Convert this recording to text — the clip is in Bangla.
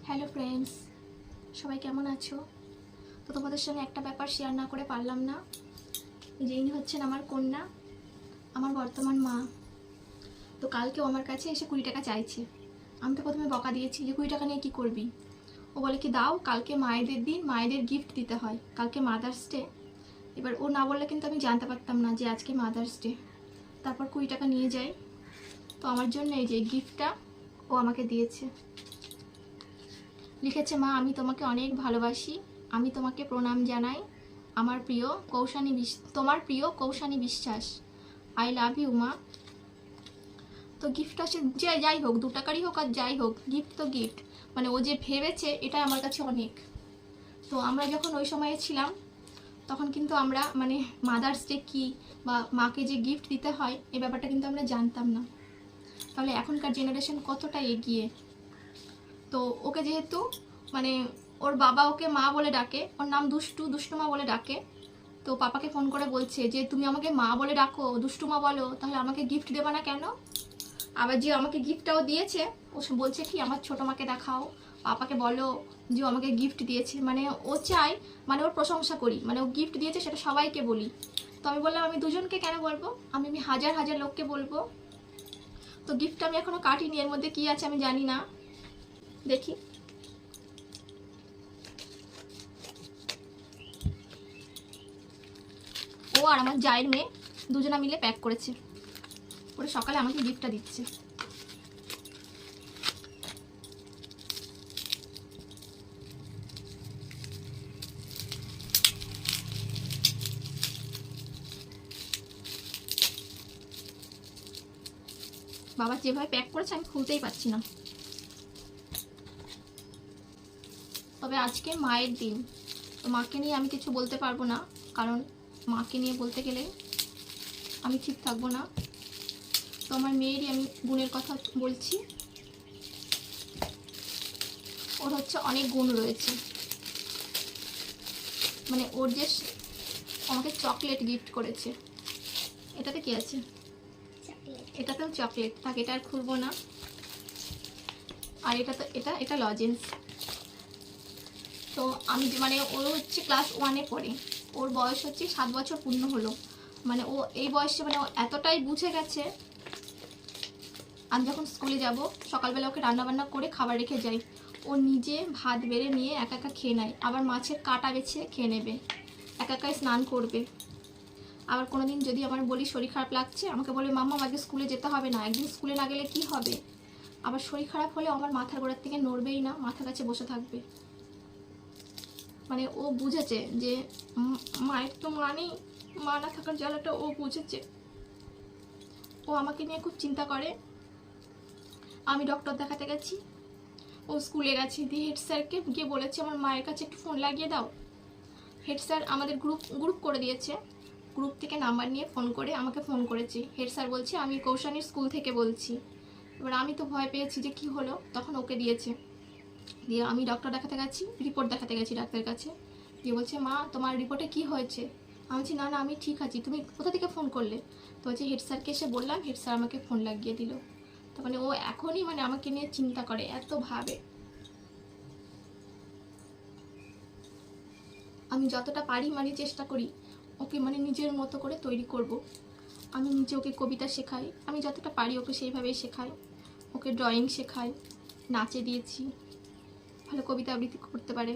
হ্যালো ফ্রেন্ডস, সবাই কেমন আছো? তো তোমাদের সঙ্গে একটা ব্যাপার শেয়ার না করে পারলাম না। যে ইনি হচ্ছেন আমার কন্যা, আমার বর্তমান মা। তো কালকেও আমার কাছে এসে 20 টাকা চাইছে। আমি তো প্রথমে বকা দিয়েছি যে 20 টাকা নিয়ে কী করবি। ও বলে কি দাও, কালকে মায়েদের দিন, মায়েদের গিফট দিতে হয়, কালকে মাদার্স ডে। এবার ও না বললে কিন্তু আমি জানতে পারতাম না যে আজকে মাদার্স ডে। তারপর 20 টাকা নিয়ে যাই। তো আমার জন্য এই যে গিফটটা ও আমাকে দিয়েছে। লিখেছে, মা আমি তোমাকে অনেক ভালোবাসি, আমি তোমাকে প্রণাম জানাই, আমার প্রিয় তোমার প্রিয় কৌশানী বিশ্বাস, আই লাভ ইউ মা। তো গিফটটা সে যাই হোক, 2 টাকারই হোক আর যাই হোক, গিফট তো গিফট। মানে ও যে ভেবেছে এটা আমার কাছে অনেক। তো আমরা যখন ওই সময়ে ছিলাম তখন কিন্তু আমরা মানে মাদার্স ডে কী বা মাকে যে গিফট দিতে হয় এই ব্যাপারটা কিন্তু আমরা জানতাম না। তাহলে এখনকার জেনারেশন কতটা এগিয়ে। তো ওকে যেহেতু মানে ওর বাবা ওকে মা বলে ডাকে, ওর নাম দুষ্টু মা বলে ডাকে। তো পাপাকে ফোন করে বলছে যে তুমি আমাকে মা বলে ডাকো, দুষ্টু মা বলো, তাহলে আমাকে গিফট দেবে না কেন? আবার যে আমাকে গিফটটাও দিয়েছে ও বলছে কি আমার ছোটো মাকে দেখাও, পাপাকে বলো যে ও আমাকে গিফট দিয়েছে। মানে ও চায় মানে ওর প্রশংসা করি, মানে ও গিফট দিয়েছে সেটা সবাইকে বলি। তো আমি বললাম আমি দুজনকে কেন বলবো, আমি হাজার হাজার লোককে বলবো। তো গিফটটা আমি এখনও কাটিনি, এর মধ্যে কী আছে আমি জানি না, দেখি। ও আর আমার জায়ের মেয়ে দুজনা মিলে প্যাক করেছে, করে সকালে আমাকে গিফটটা দিচ্ছে। বাবা যেভাবে প্যাক করেছে আমি খুলতেই পারছি না। তবে আজকে মায়ের দিন, তো মাকে নিয়ে আমি কিছু বলতে পারবো না, কারণ মাকে নিয়ে বলতে গেলে আমি ঠিক থাকবো না। তো আমার মেয়েরই আমি গুণের কথা বলছি। ওর হচ্ছে অনেক গুণ রয়েছে। মানে ওর যে আমাকে চকলেট গিফট করেছে, এটাতে কি আছে? এটাতেও চকলেট থাকে, এটা আর খুলবো না। আর এটা তো এটা লজেন্স। তো আমি মানে ও হচ্ছে ক্লাস 1-এ পড়ে, ওর বয়স হচ্ছে 7 বছর পূর্ণ হলো। মানে ও এই বয়সে মানে ও এতটাই বুঝে গেছে। আমি যখন স্কুলে যাব সকালবেলা ওকে রান্নাবান্না করে খাবার রেখে যাই, ও নিজে ভাত বেড়ে নিয়ে একা একা খেয়ে নেয়, আবার মাছের কাঁটা বেছে খেয়ে নেবে, একা একাই স্নান করবে। আবার কোনো দিন যদি আমার বলি শরীর খারাপ লাগছে, আমাকে বলে মাম্মা আজকে স্কুলে যেতে হবে না, একদিন স্কুলে না গেলে কি হবে। আবার শরীর খারাপ হলে আমার মাথার গোড়ার থেকে নড়বেই না, মাথার কাছে বসে থাকবে। মানে ও বুঝেছে যে মায়ের তো মা নেই, মা না থাকার জ্বালাটা ও বুঝেছে। ও আমাকে নিয়ে খুব চিন্তা করে। আমি ডক্টর দেখাতে গেছি, ও স্কুলে গেছে, দিয়ে হেড স্যারকে গিয়ে বলেছে আমার মায়ের কাছে একটু ফোন লাগিয়ে দাও। হেড স্যার আমাদের গ্রুপ করে দিয়েছে, গ্রুপ থেকে নাম্বার নিয়ে ফোন করে আমাকে ফোন করেছে। হেড স্যার বলছে আমি কৌশানীর স্কুল থেকে বলছি। এবার আমি তো ভয় পেয়েছি যে কি হলো, তখন ওকে দিয়েছে। দিয়ে আমি ডক্টর দেখাতে গেছি, রিপোর্ট দেখাতে গেছি ডাক্তারের কাছে, দিয়ে বলছে মা তোমার রিপোর্টে কি হয়েছে? আমি বলছি না আমি ঠিক আছি, তুমি কোথা থেকে ফোন করলে? তো বলছে হেড স্যারকে এসে বললাম, হেড স্যার আমাকে ফোন লাগিয়ে দিল। তার মানে ও এখনই মানে আমাকে নিয়ে চিন্তা করে, এত ভাবে। আমি যতটা পারি মানে চেষ্টা করি ওকে মানে নিজের মতো করে তৈরি করব। আমি নিজে ওকে কবিতা শেখাই, আমি যতটা পারি ওকে সেইভাবেই শেখাই, ওকে ড্রয়িং শেখাই, নাচে দিয়েছি, ভালো কবিতা আবৃত্তি করতে পারে।